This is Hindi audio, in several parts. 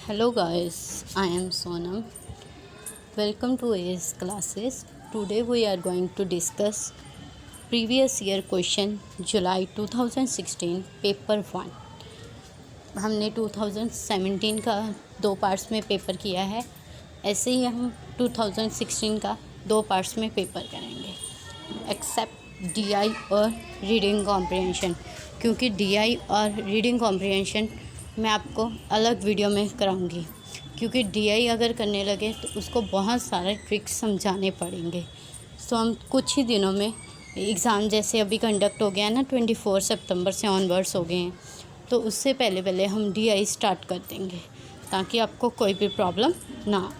Hello guys, I am Sonam. Welcome to AS classes. Today we are going to discuss previous year question July 2016 paper 1। हमने 2017 का 2 पार्ट्स में पेपर किया है, ऐसे ही हम 2016 का 2 पार्ट्स में पेपर करेंगे एक्सेप्ट DI और रीडिंग कॉम्प्रिहेंशन, क्योंकि DI और रीडिंग कॉम्प्रिहेंशन मैं आपको अलग वीडियो में कराऊंगी, क्योंकि DI अगर करने लगे तो उसको बहुत सारे ट्रिक्स समझाने पड़ेंगे। सो हम कुछ ही दिनों में एग्ज़ाम जैसे अभी कंडक्ट हो गया ना, 24 सितंबर से ऑनवर्ड्स हो गए हैं, तो उससे पहले हम DI स्टार्ट कर देंगे ताकि आपको कोई भी प्रॉब्लम ना।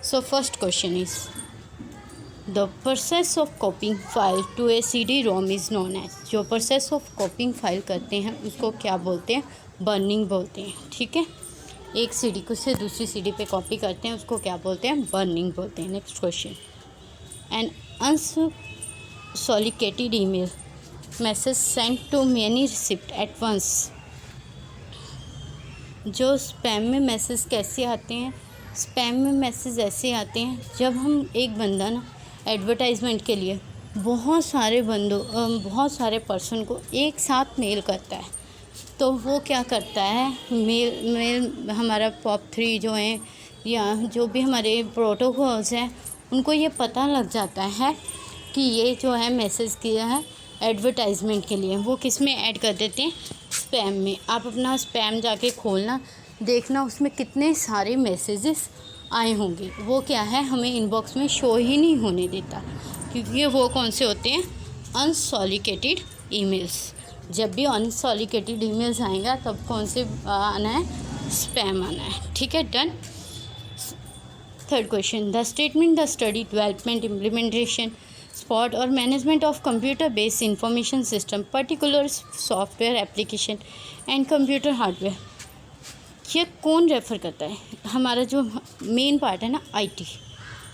So first question is the process of copying file to a CD-ROM is known as. जो प्रोसेस ऑफ कॉपिंग फाइल करते हैं उसको क्या बोलते हैं? बर्निंग बोलते हैं। ठीक है, एक CD को से दूसरी CD पे कॉपी करते हैं उसको क्या बोलते हैं? बर्निंग बोलते हैं। Next question, an unsolicited email message send to many recipient at once. जो स्पैम में मैसेज कैसे आते हैं? स्पैम में मैसेज ऐसे आते हैं जब हम एक बंदा ना एडवर्टाइजमेंट के लिए बहुत सारे पर्सन को एक साथ मेल करता है, तो वो क्या करता है, मेल हमारा POP3 जो है या जो भी हमारे प्रोटोकॉल्स हैं उनको ये पता लग जाता है कि ये जो है मैसेज किया है एडवर्टाइजमेंट के लिए, वो किस में ऐड कर देते हैं? स्पैम में। आप अपना स्पैम जाके खोलना, देखना उसमें कितने सारे मैसेजेस आए होंगे। वो क्या है, हमें इनबॉक्स में शो ही नहीं होने देता, क्योंकि वो कौन से होते हैं? अनसॉलिकेटेड ईमेल्स। जब भी अनसॉलिकेटेड ईमेल्स आएगा तब कौन से आना है? स्पैम आना है। ठीक है, done. Third question, the statement the study development implementation support और management of computer based information system particular software application and computer hardware, ये कौन रेफ़र करता है? हमारा जो मेन पार्ट है ना,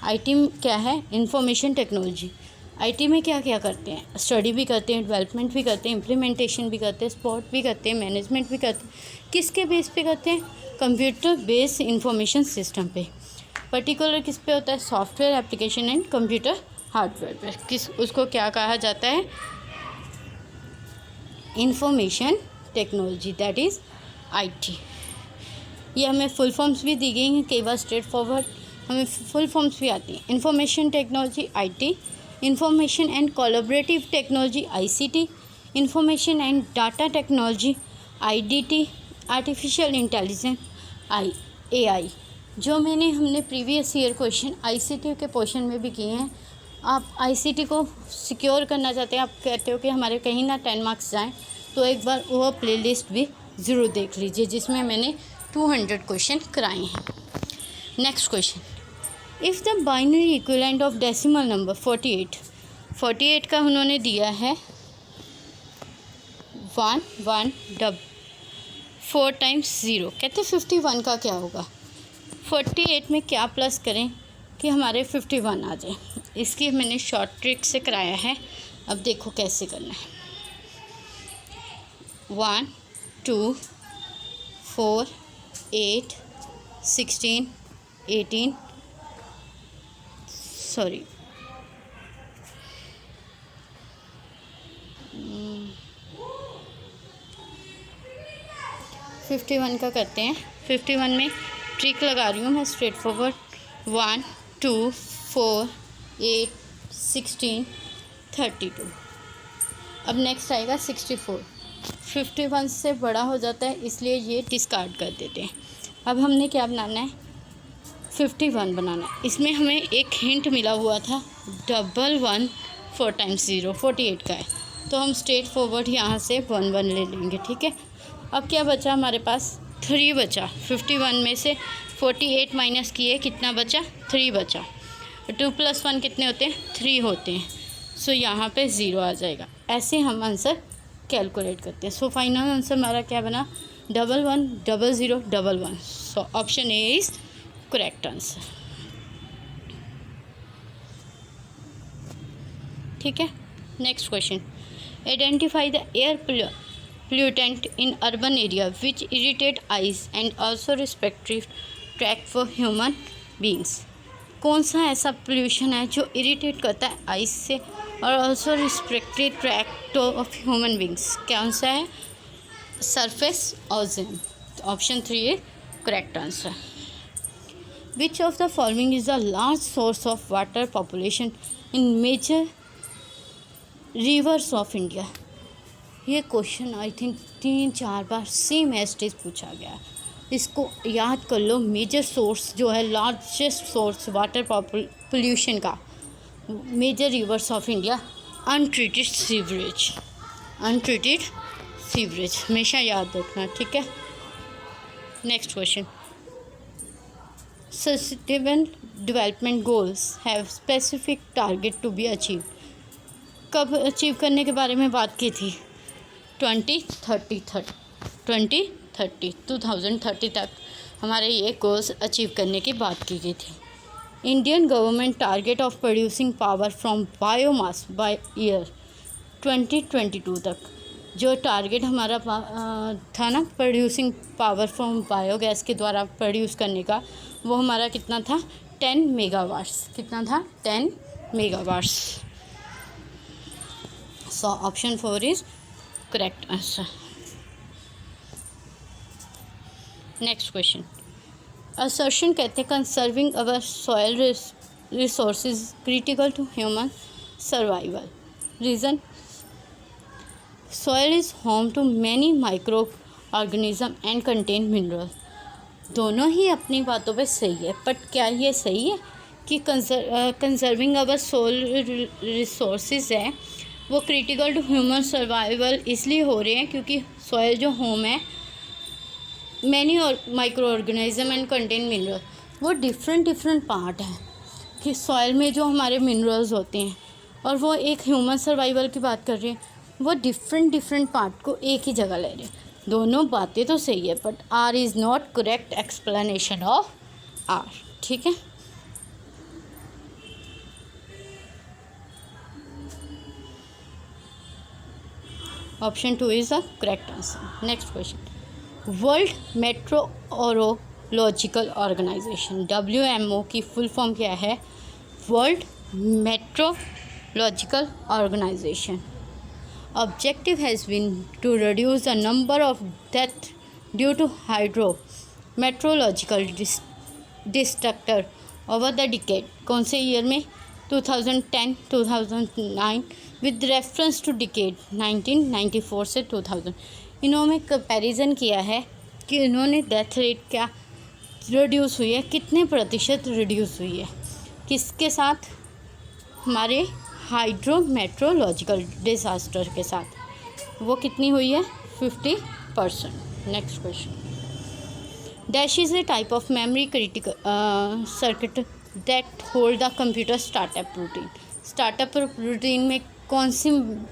IT क्या है? Information technology. IT में क्या क्या करते हैं? स्टडी भी करते हैं, डेवलपमेंट भी करते हैं, इम्प्लीमेंटेशन भी करते हैं, सपोर्ट भी करते हैं, मैनेजमेंट भी करते हैं। किसके बेस पे करते हैं? कंप्यूटर बेस्ड इंफॉर्मेशन सिस्टम पे। पर्टिकुलर किस पे होता है? Software application and computer hardware पे। उसको क्या कहा जाता है? Information technology, that is IT। ये हमें फुल फॉर्म्स भी दी गई हैं, कई बार स्ट्रेट फॉरवर्ड हमें फुल फॉर्म्स भी आती हैं। Information technology IT, information and collaborative technology ICT, information and data technology IDT, artificial intelligence AI। जो हमने प्रीवियस ईयर क्वेश्चन ICT के पोर्शन में भी किए हैं। आप ICT को सिक्योर करना चाहते हैं, आप कहते हो कि हमारे कहीं ना 10 मार्क्स जाएँ, तो एक बार वो प्लेलिस्ट भी ज़रूर देख लीजिए जिसमें मैंने 200 क्वेश्चन कराए हैं। Next question, if the binary equivalent of decimal number 48 का उन्होंने दिया है 1 4 टाइम्स 0, कहते हैं 51 का क्या होगा? 48 में क्या प्लस करें कि हमारे 51 आ जाए? इसकी मैंने शॉर्ट ट्रिक से कराया है, अब देखो कैसे करना है। 1 2 4 8 16 18 सॉरी 51 का करते हैं। 51 में ट्रिक लगा रही हूँ मैं, स्ट्रेट फॉरवर्ड। 1 2 4 8 16 32। अब नेक्स्ट आएगा 64। 51 से बड़ा हो जाता है, इसलिए ये डिस्कार्ड कर देते हैं। अब हमने क्या बनाना है? 51 बनाना है। इसमें हमें एक हिंट मिला हुआ था, 1 4 टाइम्स 0 48 का है, तो हम स्ट्रेट फॉरवर्ड यहाँ से 1 1 ले लेंगे। ठीक है, अब क्या बचा हमारे पास? 3 बचा। 51 में से 48 माइनस किए, कितना बचा? 3 बचा। 2 + 1 कितने होते हैं? 3 होते हैं। सो यहाँ पे 0 आ जाएगा। ऐसे हम आंसर कैलकुलेट करते हैं। सो फाइनल आंसर हमारा क्या बना? 1 1 0 0 1 1। So option A is correct answer. ठीक है, next question, identify the air pollutant in urban area which irritate eyes and also respiratory tract for human beings. कौन सा ऐसा पोल्यूशन है जो इरिटेट करता है आइस से और also respiratory tract of human beings? कौन सा है? Surface ozone. ऑप्शन 3 है correct answer. Which of the following is the large source of water population in major rivers of India? ये क्वेश्चन आई थिंक 3-4 बार सेम एज पूछा गया, इसको याद कर लो। मेजर सोर्स जो है, लार्जेस्ट सोर्स वाटर पोल्यूशन का, major rivers of India, untreated sewerage. Untreated sewerage हमेशा याद रखना, ठीक है। Next question, sustainable development goals have specific target to be achieve? कब अचीव करने के बारे में बात की थी? 2030 तक हमारे ये गोल्स अचीव करने की बात की गई थी। Indian government target of producing power from biomass by year 2022 तक, जो टारगेट हमारा था ना प्रोड्यूसिंग पावर फ्रॉम बायोगैस के द्वारा प्रोड्यूस करने का, वो हमारा कितना था? 10 मेगावाट्स। कितना था? 10 megawatts. So option 4 is correct answer. Next question, assertion कहते हैं conserving our soil resources critical to human survival. Reason, soil is home to many micro organism and contain mineral. दोनों ही अपनी बातों पे सही है, बट क्या ये सही है कि कंजर्विंग अवर सॉयल रिसोर्सेज है वो क्रिटिकल टू ह्यूमन सर्वाइवल इसलिए हो रहे हैं क्योंकि सॉयल जो होम है मैनी और micro organism and contain mineral, वो डिफरेंट पार्ट है कि सॉयल में जो हमारे मिनरल्स होते हैं और वो एक ह्यूमन सर्वाइवल की बात कर रहे हैं, वो डिफरेंट पार्ट को एक ही जगह ले रहे हैं। दोनों बातें तो सही है, but R is not correct explanation of R, ठीक है। Option 2 is the correct answer. Next question, world meteorological organisation WMO की फुल फॉर्म क्या है? World meteorological organisation objective has been to reduce the number of deaths due to hydrometeorological disaster over the decade। कौन से ईयर में? 2010-2009 with reference to decade 1994 से 2000। इन्होंने कंपैरिजन किया है कि इन्होंने डेथ रेट क्या रिड्यूस हुई है, कितने प्रतिशत रिड्यूस हुई है, किसके साथ? हमारे हाइड्रोमेट्रोलॉजिकल डिसास्टर के साथ। वो कितनी हुई है? 50%। Next question, dash is a type of memory critical circuit that hold the computer startup routine. Startup routine में कौन सी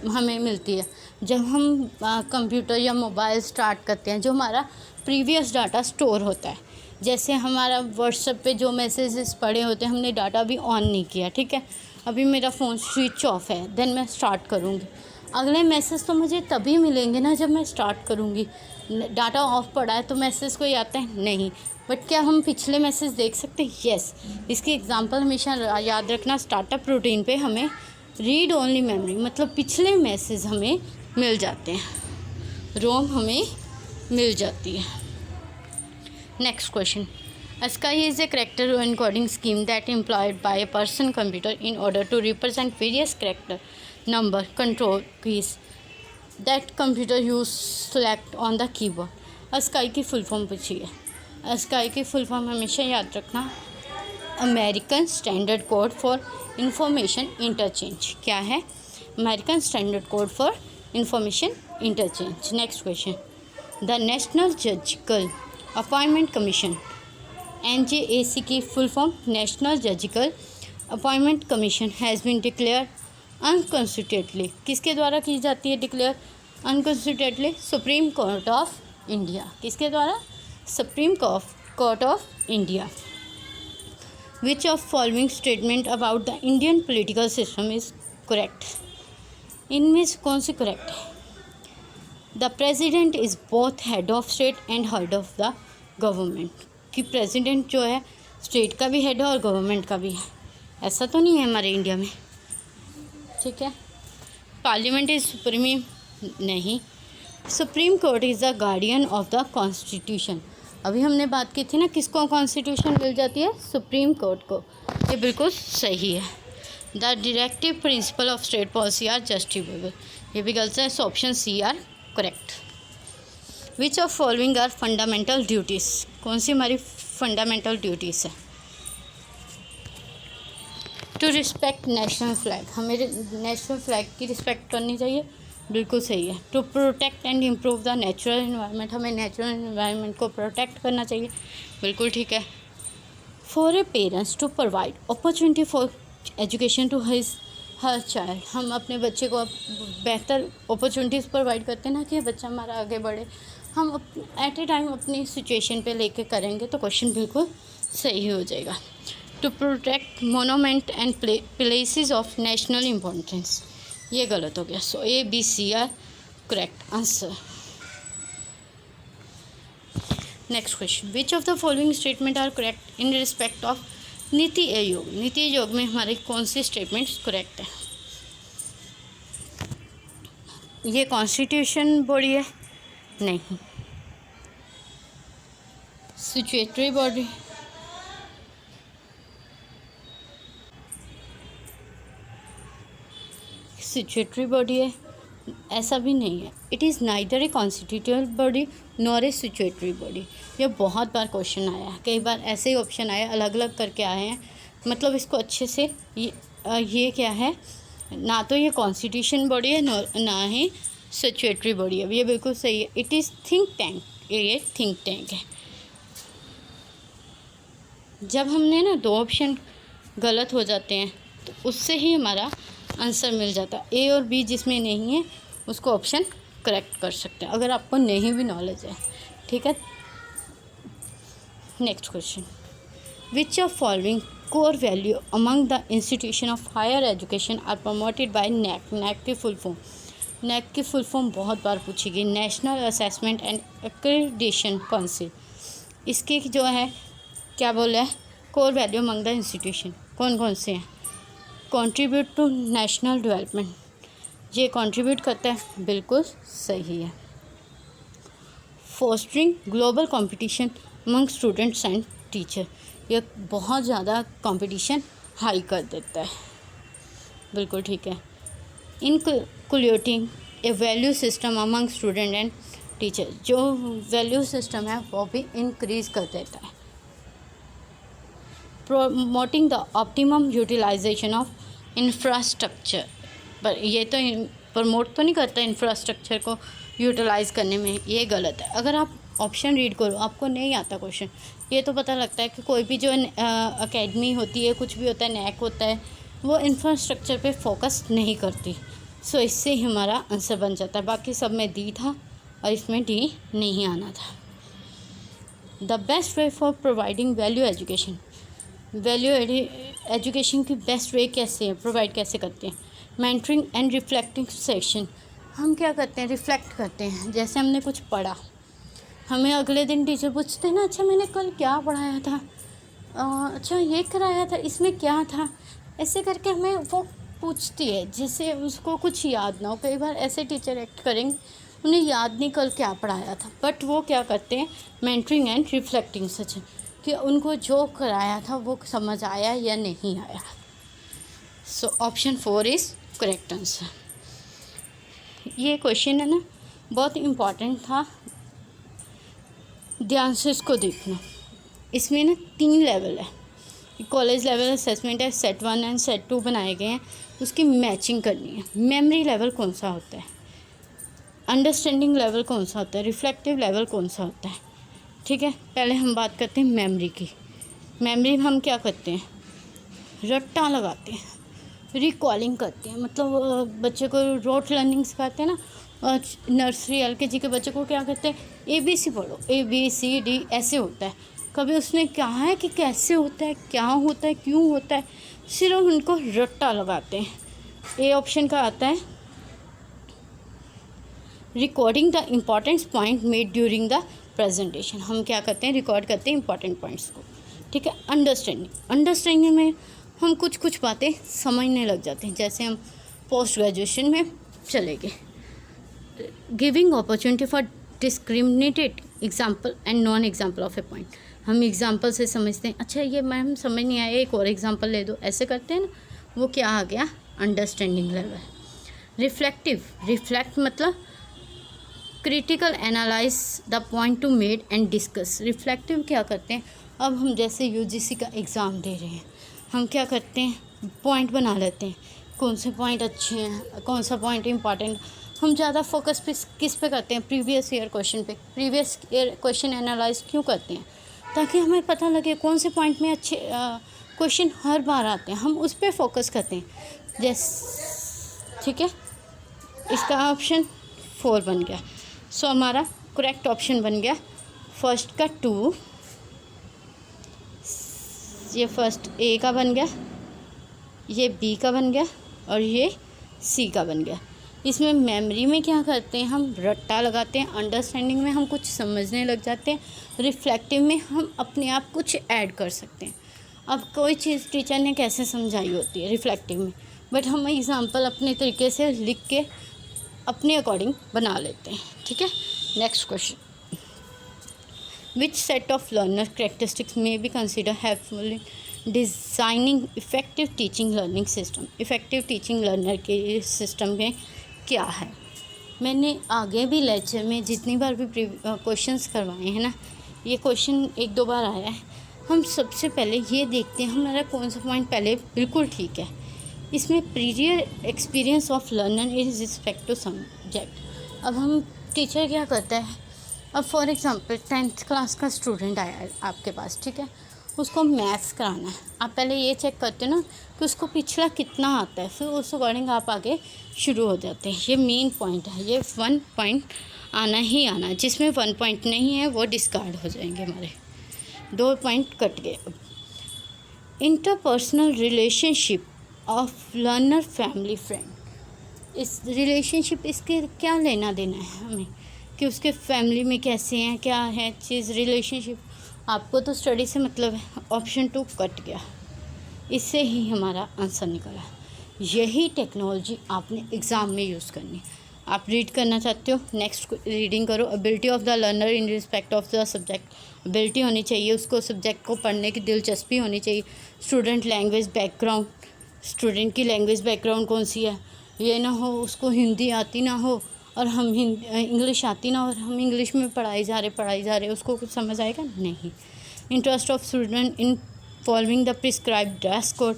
हमें मिलती है? जब हम कंप्यूटर या मोबाइल स्टार्ट करते हैं, जो हमारा प्रीवियस डाटा स्टोर होता है। जैसे हमारा व्हाट्सएप पे जो मैसेजेस पड़े होते हैं, हमने डाटा भी ऑन नहीं किया, ठीक है, अभी मेरा फ़ोन स्विच ऑफ है, देन मैं स्टार्ट करूँगी। अगले मैसेज तो मुझे तभी मिलेंगे ना जब मैं स्टार्ट करूँगी। डाटा ऑफ पड़ा है तो मैसेज कोई आता है नहीं, बट क्या हम पिछले मैसेज देख सकते हैं? यस। इसकी एग्जांपल हमेशा याद रखना, स्टार्टअप रूटीन पे हमें रीड ओनली मेमोरी, मतलब पिछले मैसेज हमें मिल जाते हैं, रोम हमें मिल जाती है। Next question, ASCII is a character encoding scheme that employed by a person computer in order to represent various character, number, control keys that computer use select on the keyboard। ASCII की फुल फॉर्म पूछी है। ASCII की फुल फॉर्म हमेशा याद रखना, American standard code for information interchange. क्या है? American standard code for information interchange. Next question, the national judicial appointment commission NJAC की full form national judicial appointment commission has been declare unconstitutionally. किसके द्वारा की जाती है declare unconstitutionally? Supreme Court of India. किसके द्वारा? Supreme Court of India. Which of following statement about the Indian political system is correct? इनमें से कौन सी करेक्ट है? The president is both head of state and head of the government, कि प्रेसिडेंट जो है स्टेट का भी हेड है और गवर्नमेंट का भी है। ऐसा तो नहीं है हमारे इंडिया में, ठीक है। पार्लियामेंट इज सुप्रीम, नहीं। Supreme court is the guardian of the constitution. अभी हमने बात की थी ना, किसको कॉन्स्टिट्यूशन मिल जाती है? सुप्रीम कोर्ट को। ये बिल्कुल सही है। The directive principle of state policy are justifiable, ये भी गलत है, so option C are correct. Which of following are fundamental duties, कौन सी हमारी फंडामेंटल ड्यूटीज़ है? टू रिस्पेक्ट नेशनल फ्लैग, हमें नेशनल फ्लैग की रिस्पेक्ट करनी चाहिए, बिल्कुल सही है। To protect and improve the natural environment, हमें नेचुरल इन्वायरमेंट को प्रोटेक्ट करना चाहिए, बिल्कुल ठीक है। For a parents to provide opportunity for education to हर चाइल्ड, हम अपने बच्चे को बेहतर अपॉर्चुनिटीज़ प्रोवाइड करते हैं ना, कि बच्चा हमारा आगे बढ़े। हम एट ए टाइम अपनी सिचुएशन पे लेके करेंगे तो क्वेश्चन बिल्कुल सही हो जाएगा। To protect monument and places of national importance, ये गलत हो गया, so A B C are correct answer. Next question, which of the following statement are correct in respect of NITI Aayog? NITI Aayog में हमारी कौन सी स्टेटमेंट्स करेक्ट है? ये कॉन्स्टिट्यूशन बॉडी है, नहीं। सिचुएटरी बॉडी, सिचुएटरी बॉडी है, ऐसा भी नहीं है। It is neither a constitutive body nor a statutory body. ये बहुत बार क्वेश्चन आया है, कई बार ऐसे ही ऑप्शन आए, अलग अलग करके आए हैं, मतलब इसको अच्छे से ये क्या है, ना तो ये कॉन्स्टिट्यूशन बॉडी है ना ही सिचुएटरी बॉडी है, ये बिल्कुल सही है। इट इज़ थिंक टैंक, ये थिंक टैंक है। जब हमने ना दो ऑप्शन गलत हो जाते हैं तो उससे ही हमारा आंसर मिल जाता है। ए और बी जिसमें नहीं है उसको ऑप्शन करेक्ट कर सकते हैं, अगर आपको नहीं भी नॉलेज है, ठीक है। Next question, which of following core value among the institution of higher education are promoted by NAAC? NAAC की फुल फॉर्म, नैक की फुल फॉर्म बहुत बार पूछी गई, national assessment and accreditation council. इसकी जो है क्या बोला है, core value among the institution, कौन कौन से हैं? कंट्रीब्यूट टू नेशनल डेवलपमेंट, ये कंट्रीब्यूट करता है, बिल्कुल सही है। Fostering global competition among students and teacher, ये बहुत ज़्यादा कंपटीशन हाई कर देता है, बिल्कुल ठीक है। Including a value system among student and teacher, जो वैल्यू सिस्टम है वो भी इंक्रीज़ कर देता है। Promoting the optimum utilisation of infrastructure, पर ये तो प्रमोट तो नहीं करता इंफ्रास्ट्रक्चर को यूटिलाइज़ करने में, ये गलत है। अगर आप ऑप्शन रीड करो, आपको नहीं आता क्वेश्चन, ये तो पता लगता है कि कोई भी जो एकेडमी होती है, कुछ भी होता है, नैक होता है, वो इंफ्रास्ट्रक्चर पे फोकस नहीं करती, सो इससे ही हमारा आंसर बन जाता है। बाकी सब में डी था और इसमें डी नहीं आना था। The best way for providing value education, value education की बेस्ट वे कैसे है, प्रोवाइड कैसे करते हैं? मेंटरिंग एंड रिफ्लेक्टिंग सेशन, हम क्या करते हैं, रिफ्लेक्ट करते हैं। जैसे हमने कुछ पढ़ा, हमें अगले दिन टीचर पूछते हैं ना, अच्छा मैंने कल क्या पढ़ाया था, अच्छा ये कराया था, इसमें क्या था, ऐसे करके हमें वो पूछती है, जिससे उसको कुछ याद ना हो। कई बार ऐसे टीचर एक्ट करेंगे, उन्हें याद नहीं कल क्या पढ़ाया था, बट वो क्या करते हैं, मेंटरिंग एंड रिफ्लेक्टिंग सेशन, कि उनको जो कराया था वो समझ आया या नहीं आया। सो ऑप्शन 4 इज़ करेक्ट आंसर। ये क्वेश्चन है ना, बहुत इम्पॉर्टेंट था, ध्यान से इसको देखना। इसमें ना 3 लेवल है, कॉलेज लेवल असेसमेंट है, सेट 1 एंड सेट 2 बनाए गए हैं, उसकी मैचिंग करनी है। मेमोरी लेवल कौन सा होता है, अंडरस्टैंडिंग लेवल कौन सा होता है, रिफ्लेक्टिव लेवल कौन सा होता है, ठीक है। पहले हम बात करते हैं मेमोरी की। मेमोरी में हम क्या करते हैं, रट्टा लगाते हैं, रिकॉलिंग करते हैं, मतलब बच्चे को रोट लर्निंग सिखाते हैं ना, और नर्सरी LKG के बच्चे को क्या कहते हैं, ABC पढ़ो, ABCD ऐसे होता है। कभी उसने कहा है कि कैसे होता है, क्या होता है, क्यों होता है, सिर्फ उनको रट्टा लगाते हैं। ए ऑप्शन का आता है recording the important point made during the presentation, हम क्या करते हैं, रिकॉर्ड करते हैं इंपॉर्टेंट पॉइंट्स को, ठीक है। अंडरस्टैंडिंग में हम कुछ बातें समझने लग जाते हैं, जैसे हम पोस्ट ग्रेजुएशन में चले गए। Giving opportunity for discriminated example and non example of A point, हम एग्जाम्पल से समझते हैं, अच्छा ये मैम समझ नहीं आया, एक और एग्जाम्पल ले दो, ऐसे करते हैं ना, वो क्या आ गया, अंडरस्टैंडिंग लेवल। रिफ्लेक्ट मतलब critical analyse the point two made and discuss. Reflective क्या करते हैं, अब हम जैसे यूजीसी का एग्ज़ाम दे रहे हैं, हम क्या करते हैं, पॉइंट बना लेते हैं, कौन से पॉइंट अच्छे हैं, कौन सा पॉइंट इंपॉर्टेंट। हम ज़्यादा फोकस किस पे करते हैं, प्रीवियस ईयर क्वेश्चन पे। प्रीवियस ईयर क्वेश्चन एनालाइज क्यों करते हैं, ताकि हमें पता लगे कौन से पॉइंट में अच्छे क्वेश्चन हर बार आते हैं, हम उस पर फोकस करते हैं। ठीक है, इसका ऑप्शन 4 बन गया। सो हमारा करेक्ट ऑप्शन बन गया फर्स्ट का 2, ये फर्स्ट ए का बन गया, ये बी का बन गया और ये सी का बन गया। इसमें मेमोरी में क्या करते हैं, हम रट्टा लगाते हैं। अंडरस्टैंडिंग में हम कुछ समझने लग जाते हैं। रिफ्लेक्टिव में हम अपने आप कुछ ऐड कर सकते हैं। अब कोई चीज़ टीचर ने कैसे समझाई होती है रिफ्लेक्टिव में, बट हम एग्ज़ाम्पल अपने तरीके से लिख के अपने अकॉर्डिंग बना लेते हैं, ठीक है। Next question, which set of learner characteristics may be consider helpful in designing effective teaching learning system. Effective teaching learner के सिस्टम में क्या है, मैंने आगे भी लेक्चर में जितनी बार भी क्वेश्चंस करवाए हैं ना, ये क्वेश्चन 1-2 बार आया है। हम सबसे पहले ये देखते हैं हमारा कौन सा पॉइंट पहले बिल्कुल ठीक है। इसमें previous experience of learner is respect to subject. अब हम टीचर क्या करता है, अब फॉर एग्ज़ाम्पल 10th क्लास का स्टूडेंट आया है आपके पास, ठीक है, उसको मैथ्स कराना है। आप पहले ये चेक करते हो ना कि उसको पिछला कितना आता है, फिर उस अकॉर्डिंग आप आगे शुरू हो जाते हैं। ये मेन पॉइंट है, ये 1 पॉइंट आना ही आना है। जिसमें 1 पॉइंट नहीं है वो डिस्कार्ड हो जाएंगे, हमारे 2 पॉइंट कट गए। Interpersonal relationship of learner family friend, इस रिलेशनशिप, इसके क्या लेना देना है हमें कि उसके फैमिली में कैसे हैं, क्या है चीज़ रिलेशनशिप। आपको तो स्टडी से मतलब है, ऑप्शन 2 कट गया, इससे ही हमारा आंसर निकला। यही टेक्नोलॉजी आपने एग्ज़ाम में यूज़ करनी है। आप रीड करना चाहते हो, नेक्स्ट रीडिंग करो। Ability of the learner in respect of the subject, ability होनी चाहिए उसको, सब्जेक्ट को पढ़ने की दिलचस्पी होनी चाहिए। स्टूडेंट लैंग्वेज बैकग्राउंड, स्टूडेंट की लैंग्वेज बैकग्राउंड कौन सी है, ये ना हो उसको हिंदी आती ना हो और हम इंग्लिश आती ना, और हम इंग्लिश में पढ़ाई जा रहे उसको कुछ समझ आएगा नहीं। Interest of student in following the prescribe dress code,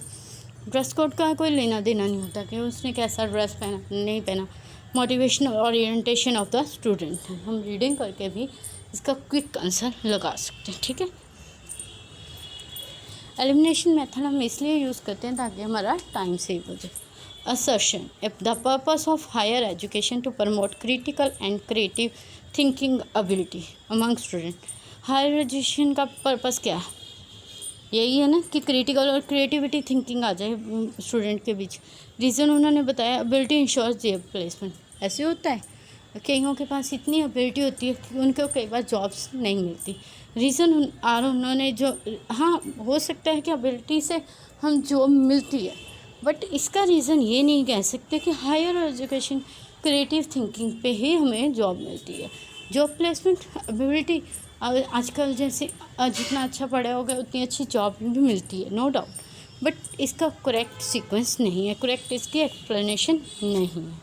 dress code का कोई लेना देना नहीं होता कि उसने कैसा ड्रेस पहना नहीं पहना। Motivational orientation of the student, हम रीडिंग करके भी इसका क्विक आंसर लगा सकते हैं, ठीक है। एलिमिनेशन मेथड हम इसलिए यूज़ करते हैं ताकि हमारा टाइम सेव हो जाए। Assertion, if the purpose of higher education to promote critical and creative thinking ability among student. Higher education का पर्पस क्या है, यही है ना कि क्रिटिकल और क्रिएटिविटी थिंकिंग आ जाए स्टूडेंट के बीच। रीज़न उन्होंने बताया, एबिलिटी इंश्योर्स देयर प्लेसमेंट। ऐसे होता है कईयों के पास इतनी एबिलिटी होती है कि उनको कई बार जॉब्स नहीं मिलती। रीज़न उन्होंने जो, हाँ हो सकता है कि एबिलिटी से हम जॉब मिलती है, बट इसका रीज़न ये नहीं कह सकते कि हायर एजुकेशन क्रिएटिव थिंकिंग पे ही हमें जॉब मिलती है। जॉब प्लेसमेंट एबिलिटी, आजकल जैसे जितना अच्छा पढ़े होगा उतनी अच्छी जॉब भी मिलती है, नो डाउट, बट इसका करेक्ट सीक्वेंस नहीं है, करेक्ट इसकी एक्सप्लेनेशन नहीं है।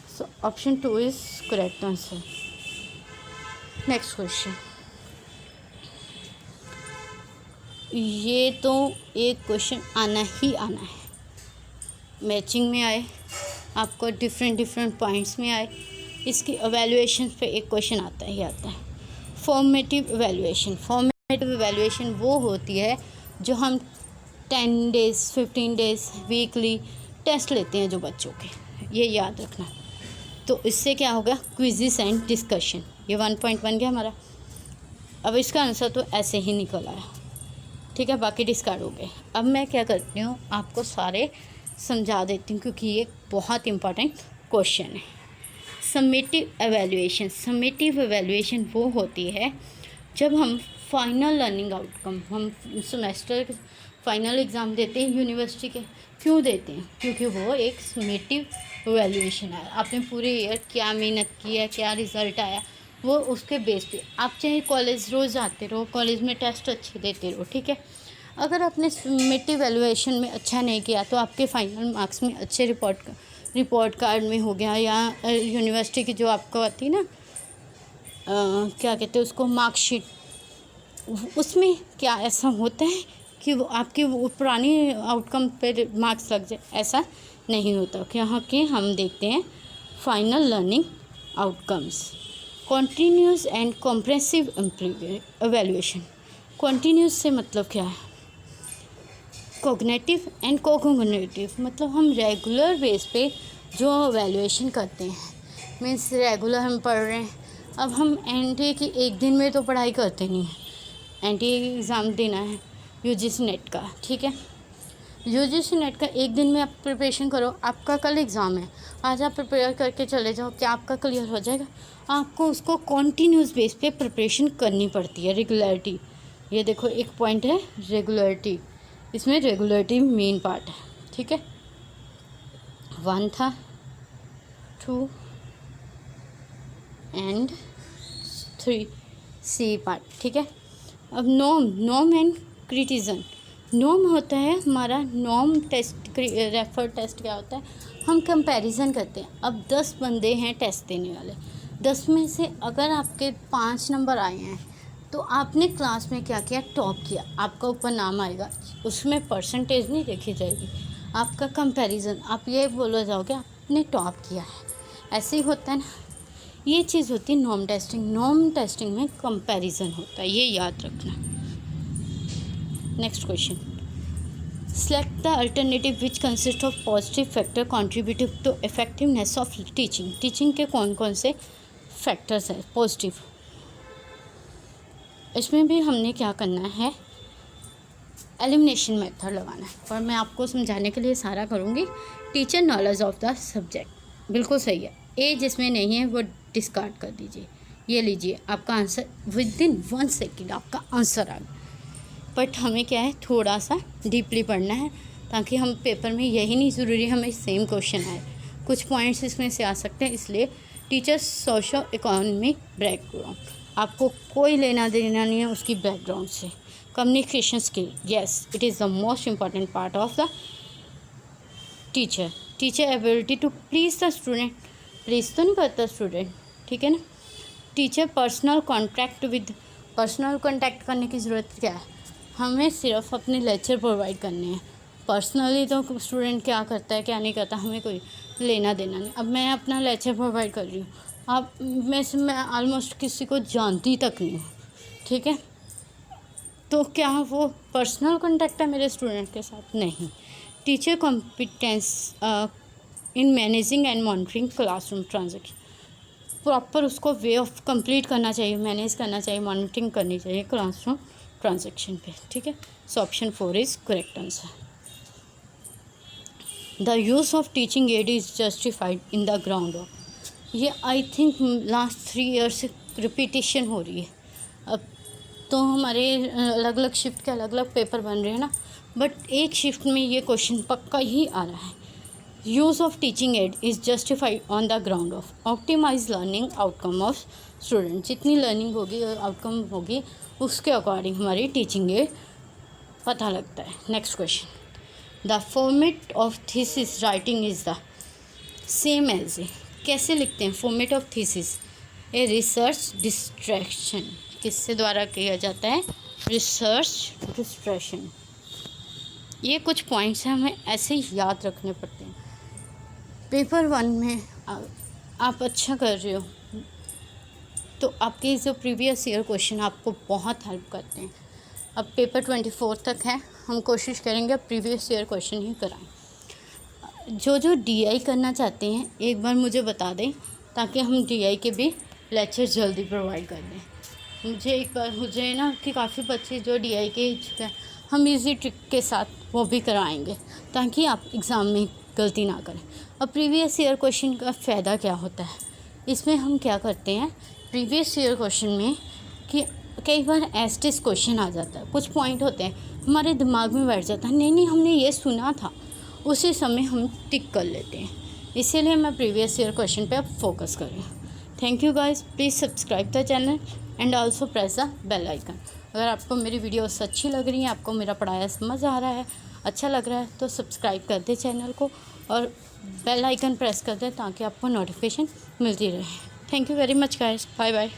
So option 2 is correct answer. Next question, ये तो एक क्वेश्चन आना ही आना है, मैचिंग में आए, आपको डिफरेंट पॉइंट्स में आए, इसकी एवेल्युएशन पे एक क्वेश्चन आता ही आता है। फॉर्मेटिव एवेल्युएशन वो होती है जो हम 10 डेज़ 15 डेज़ वीकली टेस्ट लेते हैं जो बच्चों के, ये याद रखना। तो इससे क्या होगा, क्विज़िस एंड डिस्कशन, ये 1 पॉइंट बन गया हमारा। अब इसका आंसर तो ऐसे ही निकल आया, ठीक है, बाकी डिस्कार्ड हो गए। अब मैं क्या करती हूँ, आपको सारे समझा देती हूँ क्योंकि ये बहुत इंपॉर्टेंट क्वेश्चन है। समेटिव एवेल्यूएशन वो होती है जब हम फाइनल लर्निंग आउटकम, हम सेमेस्टर फाइनल एग्ज़ाम देते हैं यूनिवर्सिटी के, क्यों देते हैं? क्योंकि वो एक समेटिव एवेल्यूएशन है। आपने पूरे ईयर क्या मेहनत की है, क्या रिज़ल्ट आया, वो उसके बेस पे आप चाहे कॉलेज रोज़ आते रहो, कॉलेज में टेस्ट अच्छे देते रहो, ठीक है। अगर आपने समेटिव एवेल्यूएशन में अच्छा नहीं किया तो आपके फाइनल मार्क्स में अच्छे रिपोर्ट कार्ड में हो गया, या यूनिवर्सिटी की जो आपको आती है ना क्या कहते हैं उसको, मार्कशीट, उसमें क्या ऐसा होता है कि वो आपकी वो पुरानी आउटकम पर मार्क्स लग जाए? ऐसा नहीं होता। यहाँ के हम देखते हैं final learning outcomes. Continuous and compressive evaluation. Continuous से मतलब क्या है? कोग्निटिव एंड कोग्निटिव, मतलब हम रेगुलर बेस पे जो एवेल्यूएशन करते हैं, मीन्स रेगुलर हम पढ़ रहे हैं। अब हम एनटीए की एक दिन में तो पढ़ाई करते नहीं हैं, एनटीए एग्ज़ाम देना है यूजीसी नेट का, ठीक है। यूजीसी नेट का एक दिन में आप प्रिपरेशन करो, आपका कल एग्ज़ाम है, आज आप प्रिपेयर करके चले जाओ, क्या आपका क्लियर हो जाएगा? आपको उसको कॉन्टीन्यूस बेस पे प्रिपरेशन करनी पड़ती है। रेगुलरिटी, ये देखो एक पॉइंट है रेगुलरिटी, इसमें रेगुलरिटी मेन पार्ट है, ठीक है। 1 था, 2 एंड 3 सी पार्ट, ठीक है। अब नॉर्म एंड क्रिटिसिज्म। नॉर्म होता है हमारा नॉर्म टेस्ट, रेफर टेस्ट क्या होता है? हम कंपैरिजन करते हैं। अब 10 बंदे हैं टेस्ट देने वाले, 10 में से अगर आपके 5 नंबर आए हैं तो आपने क्लास में क्या किया? टॉप किया, आपका ऊपर नाम आएगा, उसमें परसेंटेज नहीं देखी जाएगी, आपका कंपैरिजन, आप ये बोला जाओगे आपने टॉप किया है। ऐसे ही होता है ना, ये चीज़ होती है नॉर्म टेस्टिंग। नॉर्म टेस्टिंग में कंपैरिजन होता है, ये याद रखना। Next question, select the alternative which consist of positive factor contributive to effectiveness of teaching. Teaching के कौन कौन से फैक्टर्स हैं पॉजिटिव? इसमें भी हमने क्या करना है? एलिमिनेशन मेथड लगाना है, और मैं आपको समझाने के लिए सारा करूँगी। Teacher knowledge of the subject, बिल्कुल सही है। ए जिसमें नहीं है वो डिस्कार्ड कर दीजिए। ये लीजिए आपका आंसर, विद इन 1 सेकेंड आपका आंसर आ गया। बट हमें क्या है, थोड़ा सा डीपली पढ़ना है, ताकि हम पेपर में, यही नहीं ज़रूरी हमें सेम क्वेश्चन आए, कुछ पॉइंट्स इसमें से आ सकते हैं। इसलिए टीचर्स सोशो इकोनॉमिक बैकग्राउंड, आपको कोई लेना देना नहीं है उसकी बैकग्राउंड से। Communication skill, yes it is the most important part of the teacher. Teacher ability to please the student, please तो नहीं करता स्टूडेंट, ठीक है ना। Teacher personal contact with, personal contact करने की ज़रूरत क्या है? हमें सिर्फ अपने लेक्चर प्रोवाइड करने हैं, पर्सनली तो स्टूडेंट क्या करता है क्या नहीं करता हमें कोई लेना देना नहीं। अब मैं अपना लेक्चर प्रोवाइड कर रही हूँ, अब मैं ऑलमोस्ट किसी को जानती तक नहीं हूँ, ठीक है, तो क्या वो पर्सनल कॉन्टैक्ट है मेरे स्टूडेंट के साथ? नहीं। Teacher competence in managing and monitoring classroom transaction, proper उसको वे ऑफ कंप्लीट करना चाहिए, मैनेज करना चाहिए, मॉनिटरिंग करनी चाहिए क्लासरूम ट्रांजेक्शन पे, ठीक है। So option 4 is correct answer. The use of teaching aid is justified in the ground of, ये आई थिंक लास्ट 3 ईयर से रिपीटिशन हो रही है। अब तो हमारे अलग अलग शिफ्ट के अलग अलग पेपर बन रहे हैं ना, बट एक शिफ्ट में ये क्वेश्चन पक्का ही आ रहा है। Use of teaching aid is justified on the ground of optimise learning outcome of student, जितनी लर्निंग होगी आउटकम होगी उसके अकॉर्डिंग हमारी टीचिंग एड पता लगता है। Next question, the format of thesis writing is the same as a, कैसे लिखते हैं format of thesis? A research distraction, किससे द्वारा किया जाता है? Research distraction. ये कुछ पॉइंट्स हैं हमें ऐसे ही याद रखने पड़ते हैं। पेपर 1 में आप अच्छा कर रहे हो तो आपके जो प्रीवियस ईयर क्वेश्चन आपको बहुत हेल्प करते हैं। अब पेपर 24 तक है, हम कोशिश करेंगे प्रीवियस ईयर क्वेश्चन ही कराएं। जो डीआई करना चाहते हैं एक बार मुझे बता दें, ताकि हम डीआई के भी लेक्चर जल्दी प्रोवाइड कर दें। मुझे ना कि काफ़ी बच्चे जो डीआई के इच्छुक हैं, हम इजी ट्रिक के साथ वो भी कराएंगे, ताकि आप एग्ज़ाम में गलती ना करें। अब प्रीवियस ईयर क्वेश्चन का फ़ायदा क्या होता है? इसमें हम क्या करते हैं, प्रीवियस ईयर क्वेश्चन में कि कई बार एस्टिस क्वेश्चन आ जाता है, कुछ पॉइंट होते हैं हमारे दिमाग में बैठ जाता है, नहीं हमने ये सुना था, उसी समय हम टिक कर लेते हैं। इसीलिए मैं प्रीवियस ईयर क्वेश्चन पे अब फोकस कर रही हूँ। Thank you guys, please subscribe the channel and also press the bell icon. अगर आपको मेरी वीडियोस अच्छी लग रही हैं, आपको मेरा पढ़ाया समझ आ रहा है, अच्छा लग रहा है, तो सब्सक्राइब कर दे चैनल को और बेल आइकन प्रेस कर दें ताकि आपको नोटिफिकेशन मिलती रहे। Thank you very much guys, bye bye.